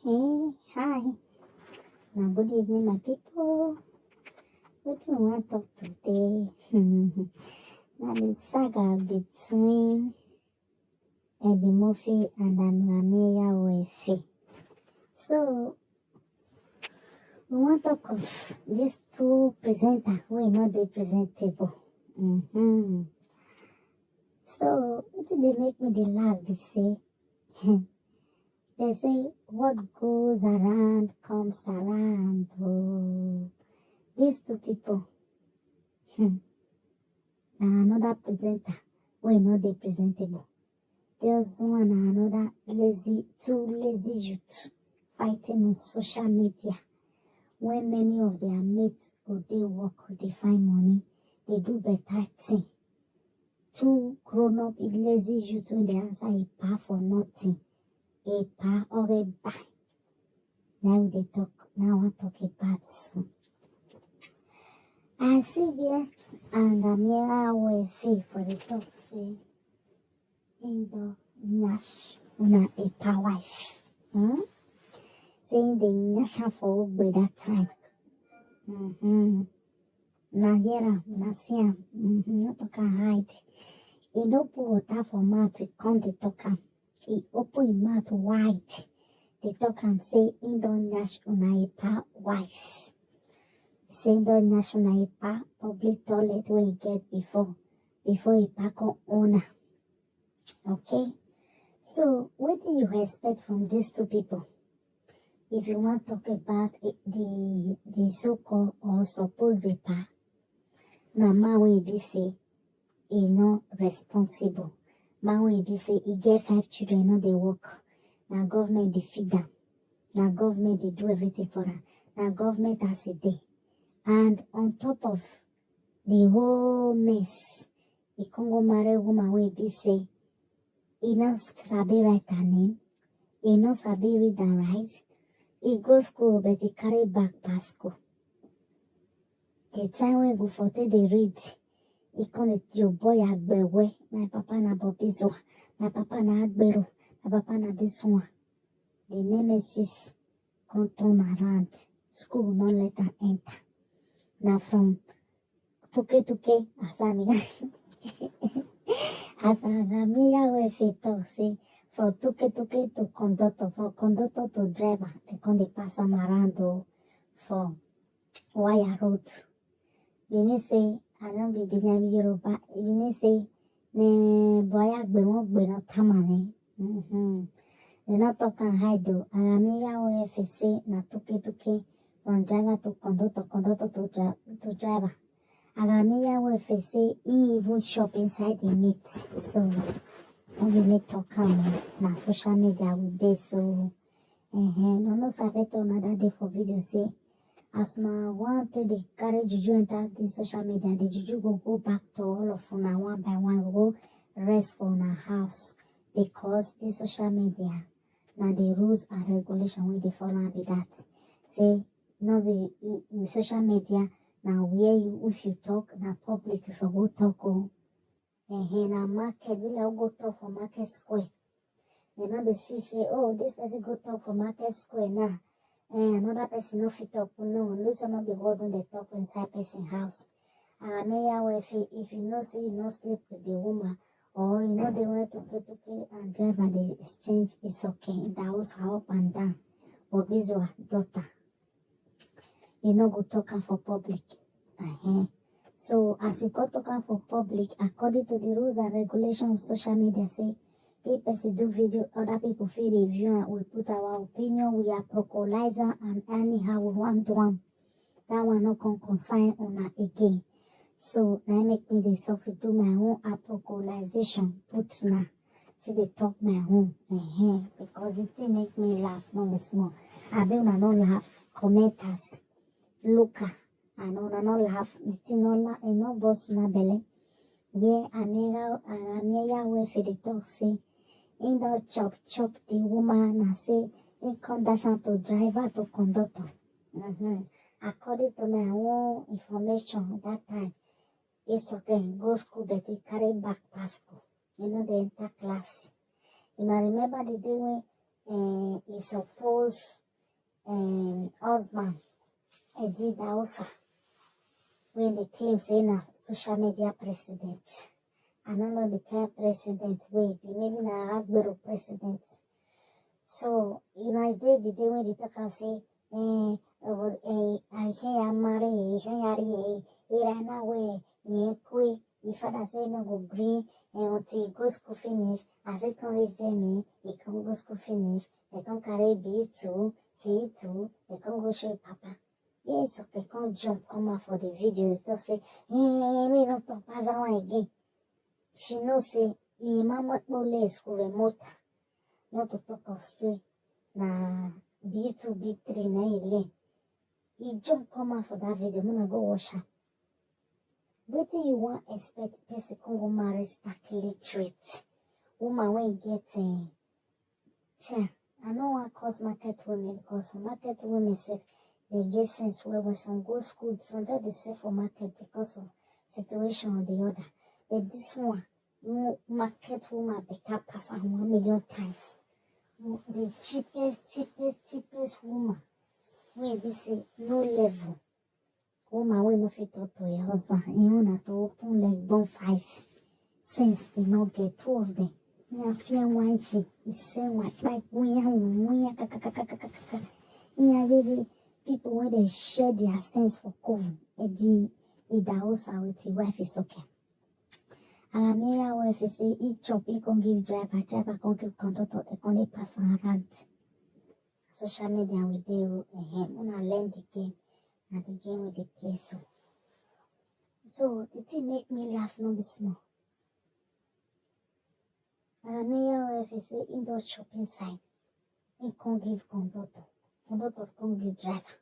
Hey, hi. Now, good evening, my people. What do you want to talk today? Now, the saga between Eddie Murphy and Amelia Wefe. So, we want to talk of these two presenters who are not the presentable. So, what did they make me dey laugh? They say, they say, what goes around comes around. Oh, these two people. Another presenter wey no dey presentable. There's one and another two lazy youths fighting on social media when many of their mates go dey work, go dey find money, they do better thing. Two grown-up lazy youths wey dey answer a pa for nothing, a pa or a buy. Now we dey talk. Now I want talk about so. I see here and Amelia Wefe for the talk say in the nyash una a pa wife. Saying the nyash for by that time. Na here na see am. Not to can hide. He no put water for mouth to come the talk am. He open his mouth wide. The talk am say in the nyash una a pa wife. Saying the national pa public toilet where he get before he pack on owner. Okay? So what do you expect from these two people? If you want to talk about it, the so-called or supposed pa, now man will be say he not responsible. Man will be say he get 5 children, not they work. Now government they feed them. Now government they do everything for them. Now government has a day. And on top of the whole mess, he can go marry a woman wey be say he not sabi write her name, he not sabi read and write, he go school but he carry back past school. The time when go for they read, he call it your boy Agbewe, my papa na Bobizo, my papa na Agbero, my papa na this one. The nemesis come turn around, school not let her enter. Now from tuke as Amelia Wefe talk say from tuke to conductor, from conductor to driver, they come dey pass am around for wire road. They say I don't be Binyabi Yoruba. They say ne boy Agbe no tamane. They not talk and hide though. And Amelia Wefe say na tuke from driver to conductor to driver. And Amelia Wefe say he even shop inside the meat. So when we make talk na social media with this, so no sabe to another day for video say as na one day they carry juju enter the social media, the juju go back to all of una one by one, go rest for una house because the social media now the rules and regulation wey they follow be that. Say no be social media now where you if you talk na public if you go talk na market we like go talk for market square. You know they see say oh this person go talk for market square now. Another person no fit talk no this one not be word when they talk inside person house. Amelia Wefe if you know say you no sleep with the woman or you know they want to get and drive and they exchange it's okay. That was how up and down. Bobizo daughter. You know go talking for public. So as you go talking for public, according to the rules and regulations of social media, say if person do video, other people feel review and we put our opinion, we are procolizer and anyhow we want one. That one not can consign on again. So now make me the self do my own aprocolization, put now. See they talk my own. Because it make me laugh, no small. I don't laugh, commenters. Look, I know not laugh, it's no boss na belly. Where Amelia Wefe the talk say, in the chop the woman and say, in condition to driver to conductor. According to my own information that time, it's okay, go school but he carry back past school. You know they enter class. You know remember the day when he suppose husband Eddie Dausa when they claim say na social media president. I don't know the kind of president wey be, maybe na Agbero president. So, you know, I did the day when they talk and say, I can't marry, I can't marry, Irana way, Yekwe, if father say no go green, and until he go school finish, as it can reach Jamie, he can go school finish, they can carry B2, C2, they can go show papa. Yes, so they can jump, come out for the videos, to say, we don't talk as I want again. She knows say, mama no lay school remote. Not to talk of say, na B2, B3, na ele. He jump come out for that video, I'm gonna go watch her. What do you want expect person come go marry stark literate? Woman when get I don't want cause market women because for market women say they get sense where when some go school, some just they say for market because of situation or the other. But this one, no market woman better pass 1,000,000 times. The cheapest woman wey be say no level woman wey no fit talk to her husband na to open leg born 5 since they no get 2 of them. Nya fear one she is saying what like nya kakakakakaka. Nya really people when they share their sense for cover at the house with the wife is okay. Alamia wife say each chop he can give driver can give conductor they can pass around. Social media we do wanna learn the game and the game with the play so the thing make me laugh no be small. Alamia wife say indoor shopping side he can give conductor can give driver.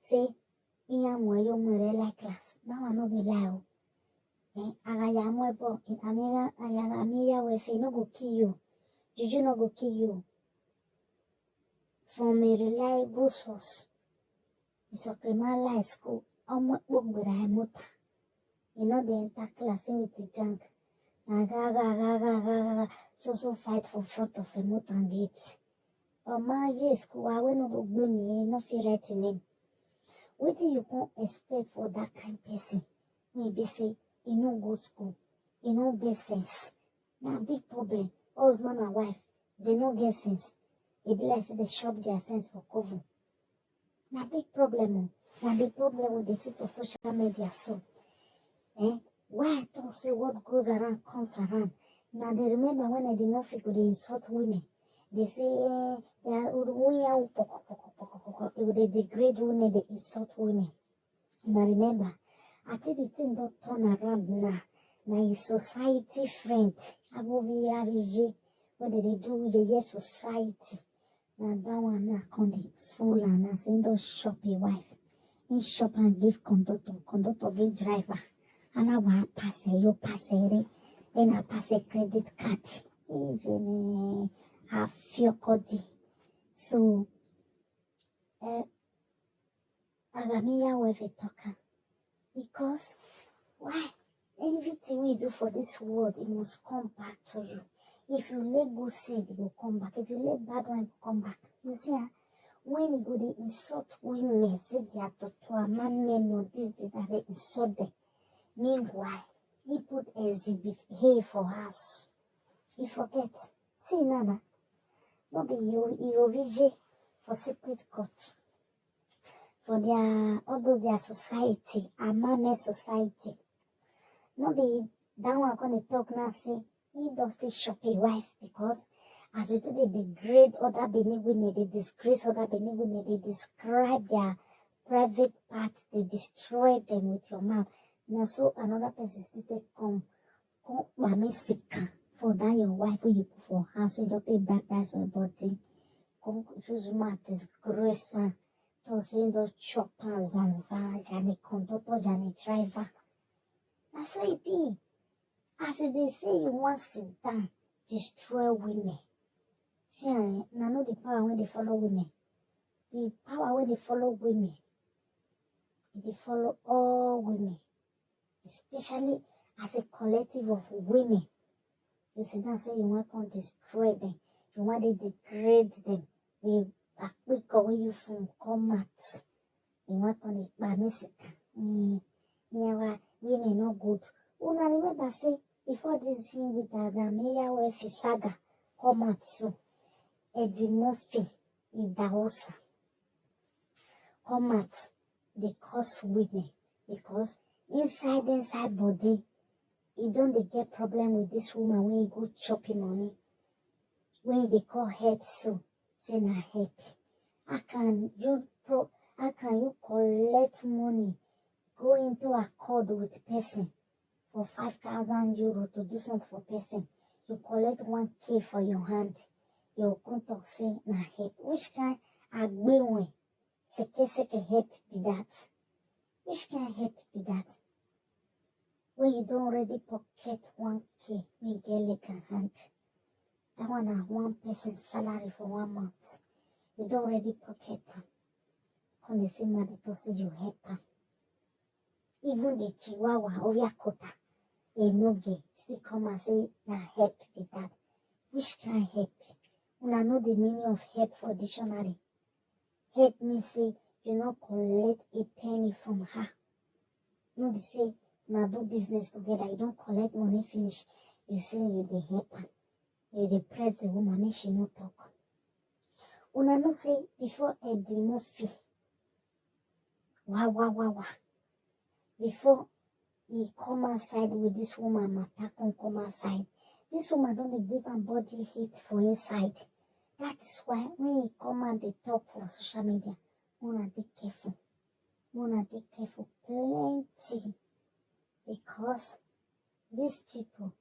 Say iya mo yo like class now I no be lie. Agayamwebo amiya wife no go kill you. Juju no go kill you. From a reliable source. It's okay, my life school. I'm not going to you know, the entire class with the gang. So fight for front of a motor and gates. But my school, I will not go no feel right in him. What do you expect for that kind of person? Maybe say, you no go school, you no get sense. Now, big problem. Husband and wife, they no get sense. It be like they shop their sense for cover. Now big problem. Now the problem with the people social media so. Why I don't say what goes around comes around. Now they remember when I did not figure they insult women. They say they would degrade women, they insult women. Now remember, I think the thing don't turn around now. Now society friend. I go be RG. What do they do with the society? Now that one now come the fool and I say don't shop a wife. In shop and give conductor give driver. And I want pass you pass it. And I pass a credit card. I feel cody. So I got me here with a talker. Because why? Everything we do for this world, it must come back to you. If you let good seed, it will come back. If you let bad one, it will come back. You see, when you go, they insult women, say they are to a man, men, or this, that they insult them. Meanwhile, he put exhibit A for us. He forget. See, Nana, no be you for secret court. For their, although their society, a man society. No be that one gonna talk now say he does this shop a wife because as you do they degrade other Benin women, they disgrace other Benin women, they describe their private parts, they destroy them with your mouth. Now so another person still come by me sick for that your wife who you put for house, you don't pay back price for your body. Come choose my disgrace to say those choppers and Jani conductor, Jani driver. That's how it be. As they say you want to sit down, destroy women. See, now know the power when they follow women. The power when they follow women. They follow all women. Especially as a collective of women. You sit down and say you want to destroy them. You want to degrade them. They are quick away you from combat. You want to make Bamisika. Yeah, women no good. Una remember say before this thing with Agameya Wefi saga come out so Eddie Murphy in Daosa come out they cause women because inside body you don't they get problem with this woman when you go chopping money when they call head so say na head. How can you collect money go into accord with person for 5,000 euro to do something for person? You collect 1K for your hand. You come talk say na help. Which kind agbewen seke help be that? Which kind help be that? When you don't already pocket 1K, we get leg and hand. That one na one person's salary for 1 month. You don't already pocket them. Come the same man that say you help them. Even the Chihuahua or Yakota, they no gay, still come and say, na help be that. Which kind help? Una know the meaning of help for dictionary. Help means say, you not collect a penny from her. No be say, na do business together, you don't collect money finish. You say you the help her. You the press the woman, make she no talk. Una know say, before Eddie Murphy, wah. Before he come outside with this woman, Matakon come outside. This woman don't give her body heat for inside. That is why when he come and they talk for social media, wanna be careful. Plenty. Because these people,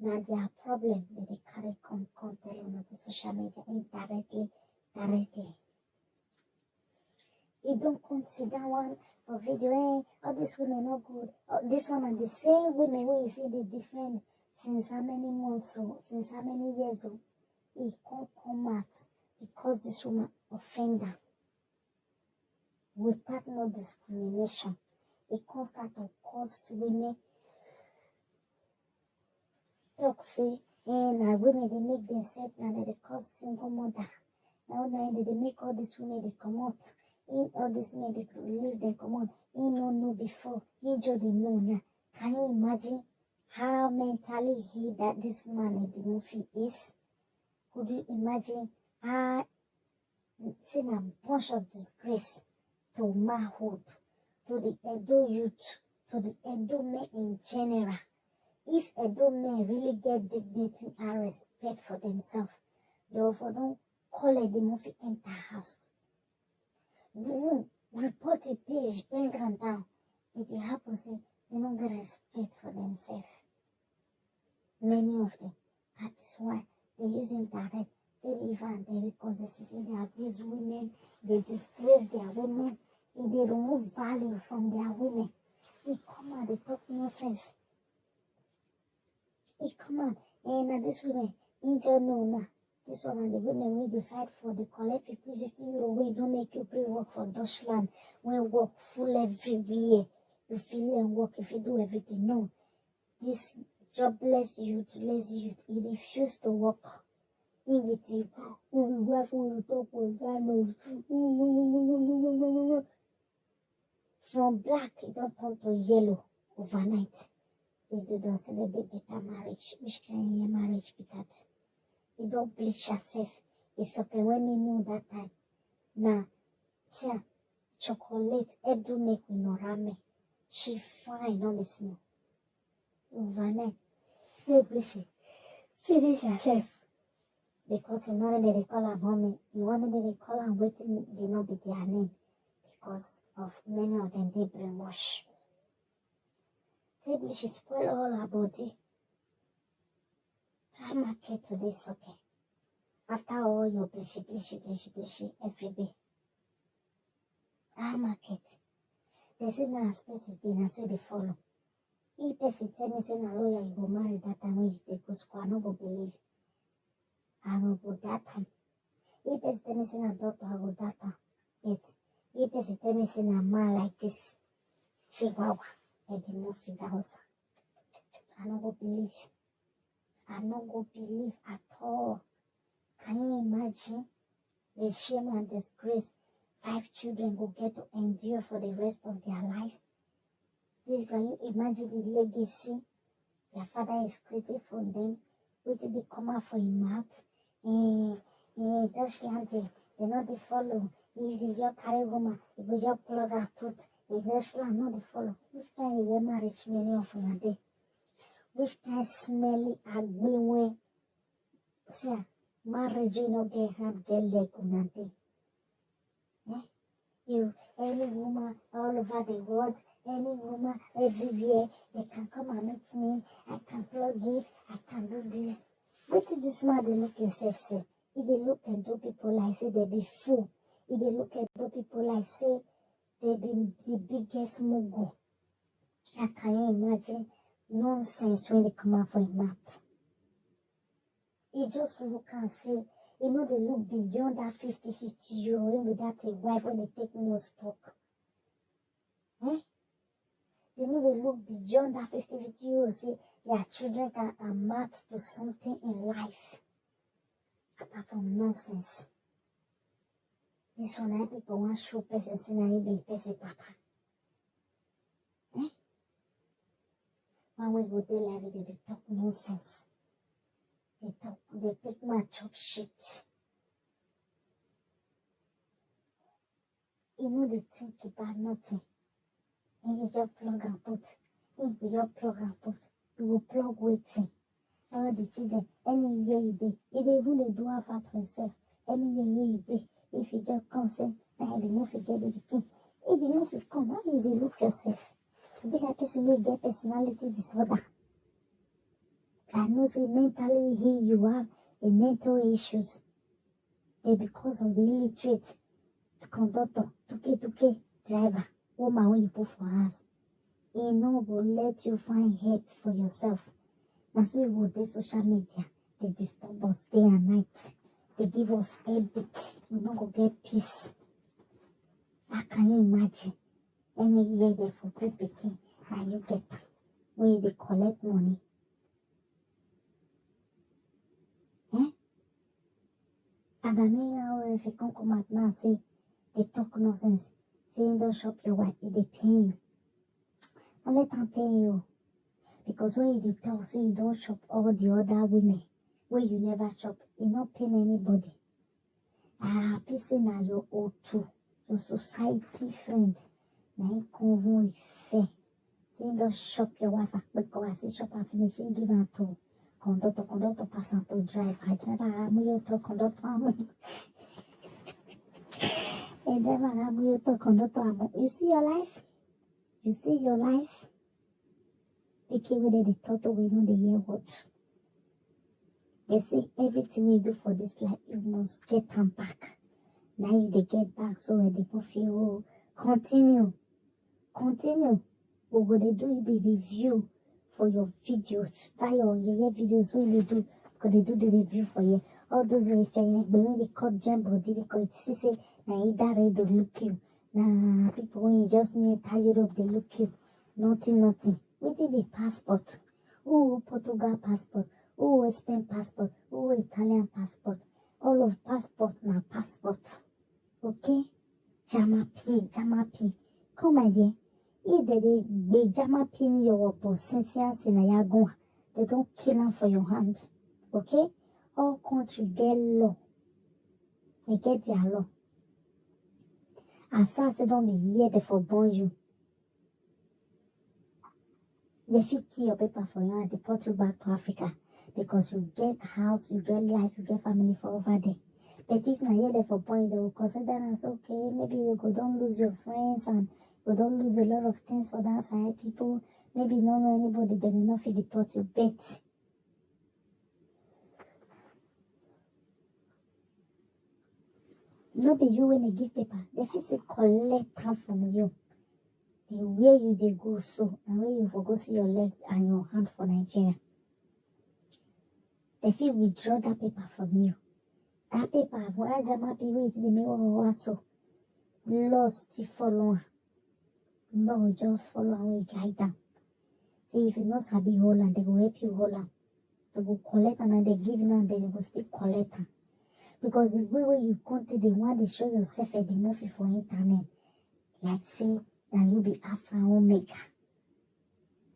now their problem that they carry come tell on the social media indirectly, directly. You don't consider one of video, all these women not good. This one and the same women where you see they defend since how many months or since how many years old. He can't come out because this woman offend them. Without no discrimination. It can't start to cause women talk say, and women they make themselves and they cause single mother. Now they make all these women they come out. All these men they leave them come on. He no know before. He just they know now. Can you imagine how mentally that this man in the movie is? Could you imagine how seen a bunch of disgrace to manhood, to the Edo youth, to the Edo men in general? If Edo men really get dignity and respect for themselves, they also don't call it the movie enter house. Report a page, bring them down. If it happens, they don't get respect for themselves. Many of them. That is why they're using direct. They live and they because they abuse women, they disgrace their women, and they remove value from their women. They come out, they talk nonsense. They come out, and this women, in general, this one and the women will be fight for the collect 50 euro. We don't make you pre-work for Deutschland. We work full everywhere. You feel and work if you do everything. No. This jobless youth, lazy youth, he refuse to work. In with you. From black, it don't turn to yellow overnight. They do not celebrate better marriage. Which kind of marriage be that? You don't bleach yourself. It's okay when me know that time. Now, see, chocolate, do make with no ramen. She fine, no miss no. Overnight, they bleach it. Finish yourself. Because in order they call her mommy, in order they call her waiting, they know be their name. Because of many of them, they brainwash. Say bleach, it spoil all her body. Try market today, it's okay. After all your bleach every day. Try market. They say now space is dinner, so they follow. If person tell me say na lawyer you go marry that time when you take go school, I no go believe. I no go that time. If person tell me say na doctor, I go that time. But if person tell me say na man like this, Chihuahua, Eddie Murphy Daosa, I no go believe. I no go believe at all. Can you imagine the shame and disgrace 5 children will get to endure for the rest of their life? Can you imagine the legacy their father is creating for them? With the come out for him mouth? Those lands, they know they follow. If they just carry woman, if we just plug and put, if those land know they follow. Which kind of marriage many of them are? Which kind smelly agbewe? See, marriage you know get hand, get leg, unante. You, any woman all over the world, any woman everywhere, they can come and meet me. I can plug it, I can do this. What did this man they look himself say? If they look at those people like say they be fool. If they look at those people like say they be the biggest mogul. How can you imagine nonsense when they come out for a mouth? He just look and say, you know, they look beyond that 50 euro when without a wife when they take no stock. They know they look beyond that 50 euro, say their children can amount to something in life. Apart from nonsense. This one, people want to show person, say, now he be person papa. When we go there like they talk nonsense. They take my chop shit. You know they think about nothing. And you just plug and put. If you just plug and put, you will plug waiting. All the children, anywhere you dey, if they even they do have for themselves, anywhere you dey, if you just come say, nah, they no forget the king. If they no fit come, how do they look yourself? You be like person wey get personality disorder. I know say mentally here you have a mental issues. They because of the illiterate conductor, tuke driver, woman when you put for us. He no go let you find help for yourself. Now so you go to social media, they disturb us day and night. They give us headache. We no go get peace. How can you imagine? Any year they for picking and you get that. When they collect money. And I mean how if you come out now and say they talk nonsense, saying don't shop your wife, they pay you. And let them pay you. Because when you tell say you don't shop all the other women, where you never shop, you not paying anybody. Person are your O2, your society friend. Now you convoy fair. Saying don't shop your wife, because I say shop and finish, you give her to conductor pass and to drive. I driver I'm you to conductor a driver I'm you to conductor. You see your life? You see your life? The kid with the thought we know the year what. They say everything we do for this life, you must get them back. Now you they get back, so they both feel continue. We're gonna do the review for your videos. That your videos when they do, gonna do the review for you. All those way but when they cut gem body because it say now you that ready to look you. Nah, people when you just need tired up they look you. Nothing. What is the passport? Oh, Portugal passport. Oh, Spain passport. Oh, Italian passport. All of passport now passport. Okay? Jama P. Come my dear. If they jama pin your possessions in a yagon, they don't kill them for your hand. Okay? All countries get law. They get their law. And so they don't be here they for born you. They fit key your paper for you and deport you back to Africa. Because you get house, you get life, you get family for over there. But if not here they for point, they will consider as okay, maybe you go don't lose your friends and you don't lose a lot of things for that side. People maybe don't know anybody, they will not fit deport you. But not be you when they give paper. They fit say collect time from you. The way you they go so and where you for go see your leg and your hand for Nigeria. They fit withdraw that paper from you. That paper, why jama people the name of so lost to follow. No, just follow away guide them. See if it's not sabi hold and they go help you hold them. They go collect and then they give you and then they go still collect them. Because the way you content, they want to show yourself at the movie for internet. Like say, that you be Alpha and Omega.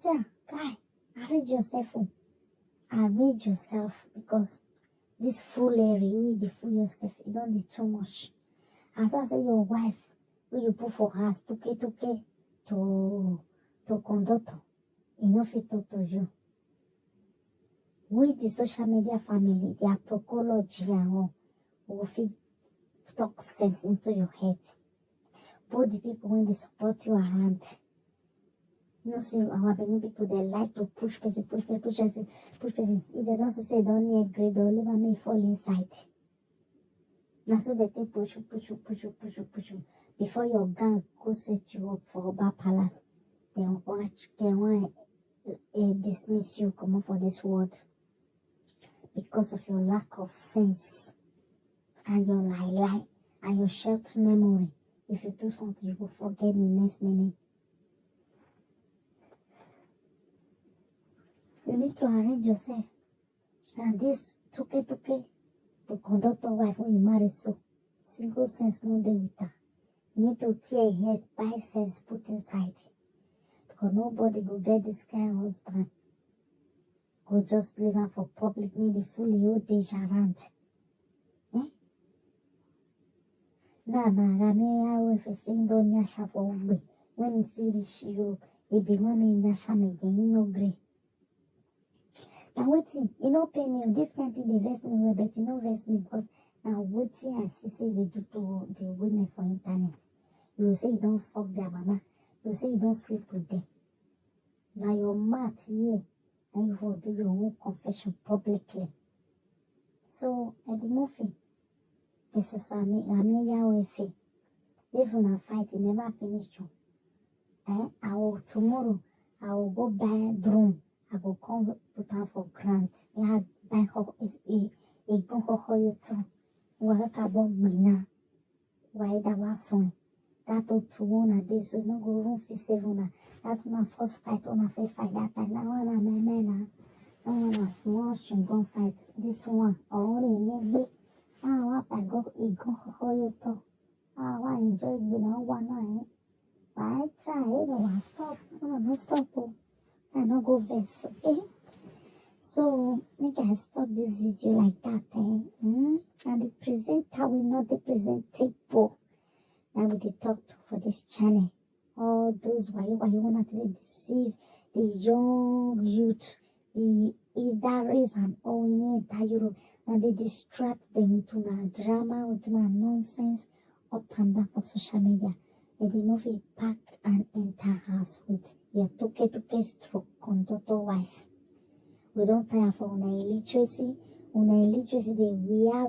So, guy, arrange yourself. Arrange yourself because this foolery, you dey fool yourself, it don't be too much. As I say, your wife, when you put for house, toke to conductor, enough it talk to you. With the social media family, their procology and all, will fit talk sense into your head. Both the people when they support you around. You know, see, our Benin people, they like to push person. If they don't say they don't need grade, they'll leave me fall inside. Now, so they take push you. Before your gang go set you up for Oba Palace, they want dismiss you, come up for this world. Because of your lack of sense and your lie and your short memory. If you do something, you will forget the next minute. You need to arrange yourself. And this toke, the conductor wife when you marry, so single sense no day with her. You need to tear head, buy sense, put inside. Because nobody will get this kind of husband. Go just leave her for public, maybe fully old age around. Eh? Nah, I will say, don't yasha for way. When you see this, you be one in yasha again, you no agree. Now, waiting, you know, pay me, this kind of thing, they vex me, but you know, vex me because now, waiting, I see, they do to the women for internet. You will say you don't fuck their mama. You will say you don't sleep with them. Now, your mat here. And you will do your own confession publicly. So, at the movie, this is Yahweh. This one I fight, it never finished you. Tomorrow, I will go buy broom. I will come put out for grant. Yeah, buy a go ho you too. Work about me now. Why that was one? That to one a day, so no go room for 7. That's my first fight on a fight that time. Now one of my men, I want a small shingon fight. This one, only maybe. What I go, it go how you talk. Why enjoy it without one eye? Why try it or stop? No, stop. I don't go vest, okay? So, make I stop this video like that, And the presenter will not the presentable. Now we dey talk for this channel. All those why you wanna deceive the young youth, the Idaris and all in entire Europe. Now they distract them with una drama, with una nonsense up and down for social media. And the movie pack and enter house with your toke stroke conductor wife. We don't tire for una illiteracy. Una illiteracy they wear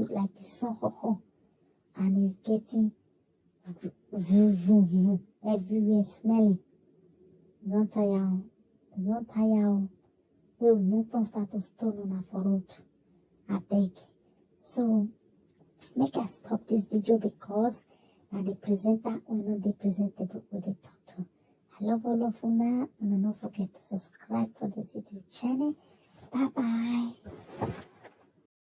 like a son and it's getting everywhere smelling. Don't tire. We will not start to stone on for road. I beg. So make us stop this video because now the presenter will not be presentable with the talk to. I love all of you now, and don't forget to subscribe for this YouTube channel. Bye bye.